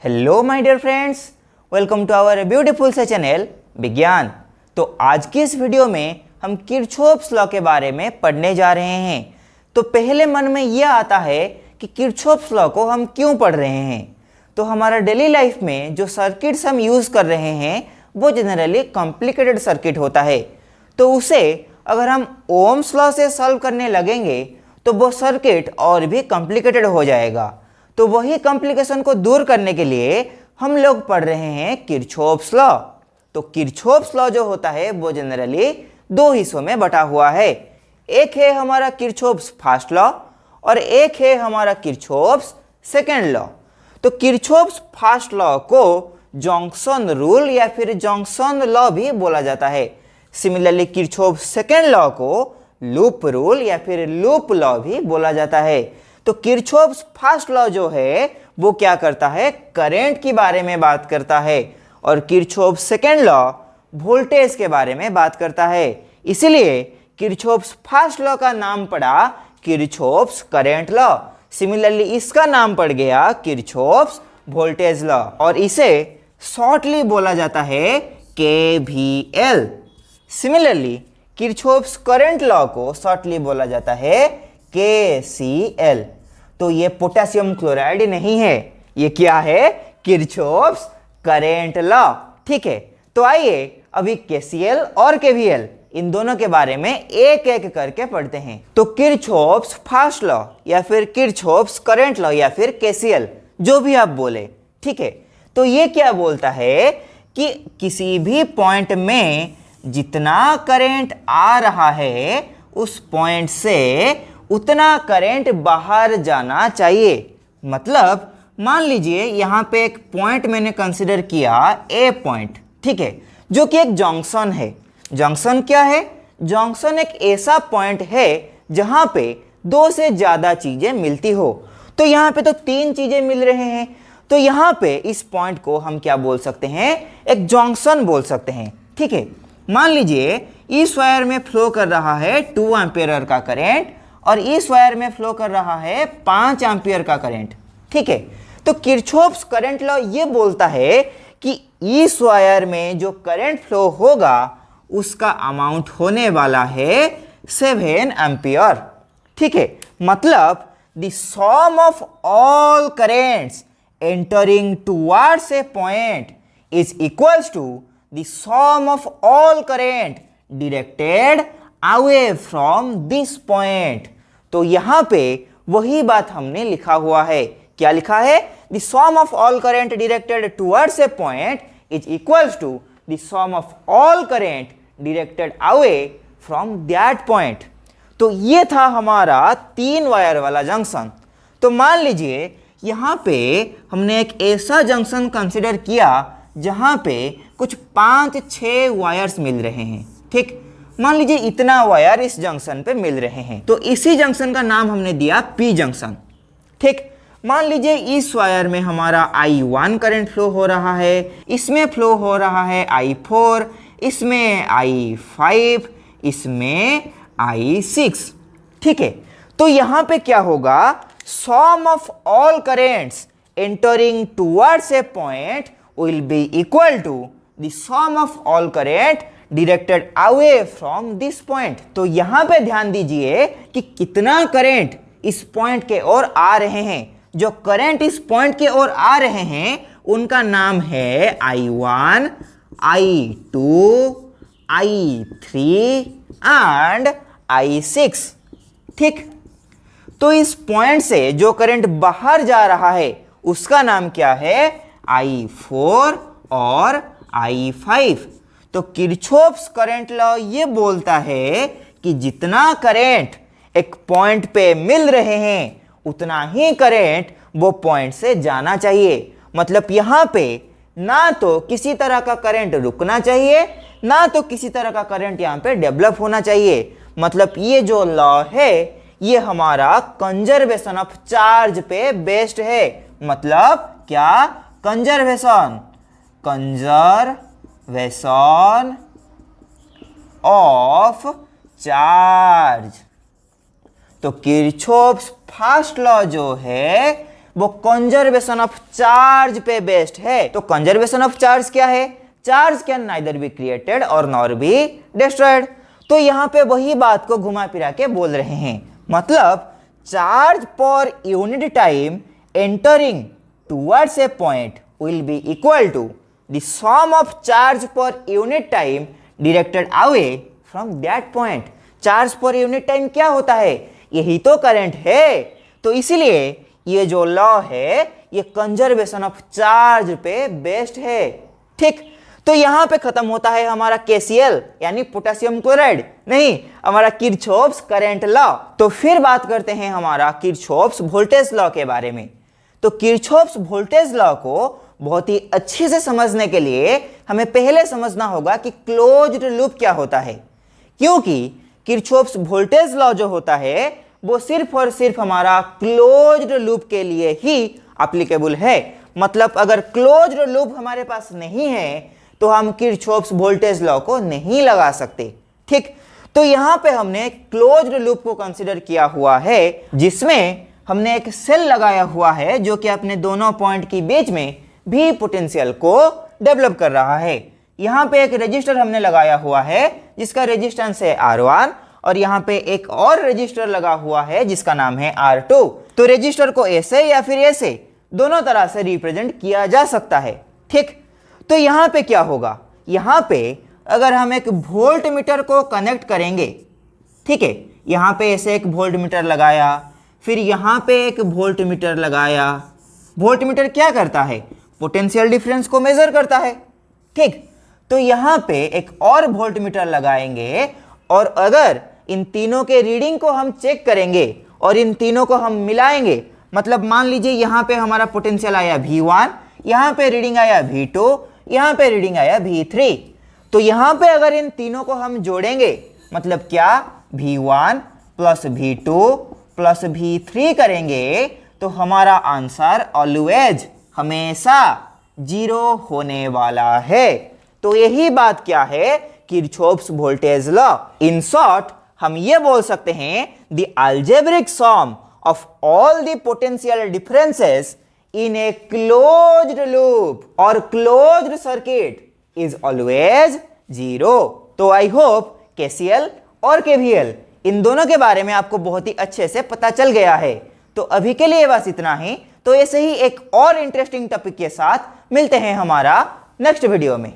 Hello my dear friends, welcome to our beautiful से channel Vigyan. तो आज की इस वीडियो में हम किरचॉफ्स लॉ के बारे में पढ़ने जा रहे हैं। तो पहले मन में यह आता है कि किरचॉफ्स लॉ को हम क्यों पढ़ रहे हैं। तो हमारा डेली लाइफ में जो सर्किट्स हम यूज़ कर रहे हैं वो जनरली कॉम्प्लिकेटेड सर्किट होता है। तो उसे अगर हम ओम्स लॉ से सॉल्व करने लगेंगे तो वो सर्किट और भी कॉम्प्लिकेटेड हो जाएगा। तो वही कॉम्प्लिकेशन को दूर करने के लिए हम लोग पढ़ रहे हैं किरचॉफ्स लॉ। तो किरचॉफ्स लॉ जो होता है वो जनरली दो हिस्सों में बटा हुआ है। एक है हमारा किरचॉफ्स फर्स्ट लॉ और एक है हमारा किरचॉफ्स सेकेंड लॉ। तो किरचॉफ्स फर्स्ट लॉ को जॉन्सन रूल या फिर जॉन्सन लॉ भी बोला जाता है। सिमिलरली किरचॉफ्स सेकेंड लॉ को लूप रूल या फिर लूप लॉ भी बोला जाता है। तो किरचॉफ्स फर्स्ट लॉ जो है वो क्या करता है, करंट के बारे में बात करता है, और किरचॉफ्स सेकेंड लॉ वोल्टेज के बारे में बात करता है। इसलिए किरचॉफ्स फर्स्ट लॉ का नाम पड़ा किरचॉफ्स करंट लॉ। सिमिलरली इसका नाम पड़ गया किरचॉफ्स वोल्टेज लॉ, और इसे शॉर्टली बोला जाता है KVL। Similarly Kirchhoff's current law को शॉर्टली बोला जाता है KCL। तो ये पोटेशियम क्लोराइड नहीं है, ये क्या है, किरचॉफ्स करंट लॉ। ठीक है, तो आइए अभी KCL और KVL इन दोनों के बारे में एक एक करके पढ़ते हैं। तो किरचॉफ्स फर्स्ट लॉ या फिर किरचॉफ्स करंट लॉ या फिर KCL जो भी आप बोले, ठीक है। तो ये क्या बोलता है कि किसी भी पॉइंट में जितना करंट आ रहा है उस पॉइंट से उतना करंट बाहर जाना चाहिए। मतलब मान लीजिए यहाँ पे एक पॉइंट मैंने कंसिडर किया A पॉइंट, ठीक है, जो कि एक जंक्शन है। जंक्शन क्या है, जंक्शन एक ऐसा पॉइंट है जहाँ पे दो से ज़्यादा चीज़ें मिलती हो। तो यहाँ पे तो तीन चीज़ें मिल रहे हैं, तो यहाँ पे इस पॉइंट को हम क्या बोल सकते हैं, एक जंक्शन बोल सकते हैं। ठीक है, मान लीजिए इस वायर में फ्लो कर रहा है 2 एम्पियर का करंट और इस वायर में फ्लो कर रहा है 5 एम्पियर का करंट। ठीक है, तो किरचॉफ्स करंट लॉ ये बोलता है कि इस वायर में जो करंट फ्लो होगा उसका अमाउंट होने वाला है 7 एम्पियर। ठीक है, मतलब the sum of all currents entering towards a point is equals to the sum of all current directed away from this point. तो यहां पे वही बात हमने लिखा हुआ है। क्या लिखा है, the sum of all current directed towards a point is equals to the sum of all current directed away from that point. तो ये था हमारा 3 वायर वाला जंक्शन। तो मान लीजिए यहां पे हमने एक ऐसा जंक्शन कंसिडर किया जहां पे कुछ 5-6 वायर्स मिल रहे हैं। ठीक, मान लीजिए इतना वायर इस जंक्शन पे मिल रहे हैं, तो इसी जंक्शन का नाम हमने दिया P जंक्शन। ठीक, मान लीजिए इस वायर में हमारा I1 करंट फ्लो हो रहा है, इसमें फ्लो हो रहा है I4, इसमें I5, इसमें I6। ठीक है, तो यहां पे क्या होगा, sum of all currents entering towards a point will be equal to the sum of all current directed away from this point. तो यहां पे ध्यान दीजिए कि कितना करंट इस पॉइंट के ओर आ रहे हैं। जो करंट इस पॉइंट के ओर आ रहे हैं उनका नाम है I1, I2, I3 and I6। ठीक, तो इस पॉइंट से जो करंट बाहर जा रहा है उसका नाम क्या है, I4 और I5। तो किरचॉफ्स करंट लॉ ये बोलता है कि जितना करंट एक पॉइंट पे मिल रहे हैं उतना ही करंट वो पॉइंट से जाना चाहिए। मतलब यहां पे ना तो किसी तरह का करंट रुकना चाहिए, ना तो किसी तरह का करंट यहां पे डेवलप होना चाहिए। मतलब ये जो लॉ है ये हमारा कंजर्वेशन ऑफ चार्ज पे बेस्ड है। मतलब क्या, कंजर्वेशन ऑफ चार्ज। तो किरचॉफ्स फर्स्ट लॉ जो है वो कंजर्वेशन ऑफ चार्ज पे बेस्ड है। तो कंजर्वेशन ऑफ चार्ज क्या है? Charge can neither be created और नॉर बी डिस्ट्रॉयड। तो यहां पे वही बात को घुमा फिरा के बोल रहे हैं, मतलब charge per unit time entering towards a point will be equal to the sum of charge per unit time directed away from that point. Charge per unit time क्या होता है? यही तो करंट है। तो इसीलिए ये जो लॉ है ये कंजर्वेशन ऑफ चार्ज पे बेस्ड है। ठीक, तो यहां पे खत्म होता है हमारा केसीएल यानी पोटेशियम क्लोराइड, नहीं, हमारा किरचॉफ्स करंट लॉ। तो फिर बात करते हैं हमारा किरचॉफ्स वोल्टेज लॉ के बारे में। तो किरचॉफ्स वोल्टेज लॉ को बहुत ही अच्छे से समझने के लिए हमें पहले समझना होगा कि क्लोज्ड लूप क्या होता है, क्योंकि किरचॉफ्स वोल्टेज लॉ जो होता है वो सिर्फ और सिर्फ हमारा क्लोज्ड लूप के लिए ही एप्लीकेबल है। मतलब अगर क्लोज्ड लूप हमारे पास नहीं है तो हम किरचॉफ्स वोल्टेज लॉ को नहीं लगा सकते। ठीक, तो यहां पे हमने क्लोज्ड लूप को कंसीडर किया हुआ है जिसमें हमने एक सेल लगाया हुआ है जो कि अपने दोनों पॉइंट के बीच में भी पोटेंशियल को डेवलप कर रहा है। यहां पे एक रेजिस्टर हमने लगाया हुआ है जिसका रेजिस्टेंस है R1 और यहां पे एक और रेजिस्टर लगा हुआ है जिसका नाम है R2। तो रेजिस्टर को ऐसे या फिर ऐसे दोनों तरह से रिप्रेजेंट किया जा सकता है। ठीक, तो यहां पे क्या होगा? यहां पे अगर हम एक वोल्ट मीटर को कनेक्ट करेंगे, ठीक है, यहां पे ऐसे एक वोल्ट मीटर लगाया, फिर यहां पे एक वोल्ट मीटर लगाया। वोल्ट मीटर क्या करता है? पोटेंशियल डिफरेंस को मेजर करता है। ठीक, तो यहां पे एक और वोल्ट मीटर लगाएंगे और अगर इन तीनों के रीडिंग को हम चेक करेंगे और इन तीनों को हम मिलाएंगे, मतलब मान लीजिए यहां पे हमारा पोटेंशियल आया V1, यहां पे रीडिंग आया V2, यहां पे रीडिंग आया V3। तो यहां पे अगर इन तीनों को हम जोड़ेंगे, मतलब क्या, V1 plus V2 plus V3 करेंगे तो हमारा आंसर ऑलवेज हमेशा 0 होने वाला है। तो यही बात क्या है? Kirchhoff's voltage law. In short हम ये बोल सकते हैं the algebraic sum of all the potential differences in a closed loop और क्लोज्ड सर्किट इज ऑलवेज 0। तो आई होप केसीएल और केवीएल इन दोनों के बारे में आपको बहुत ही अच्छे से पता चल गया है। तो अभी के लिए बस इतना ही। तो ऐसे ही एक और इंटरेस्टिंग टॉपिक के साथ मिलते हैं हमारा नेक्स्ट वीडियो में।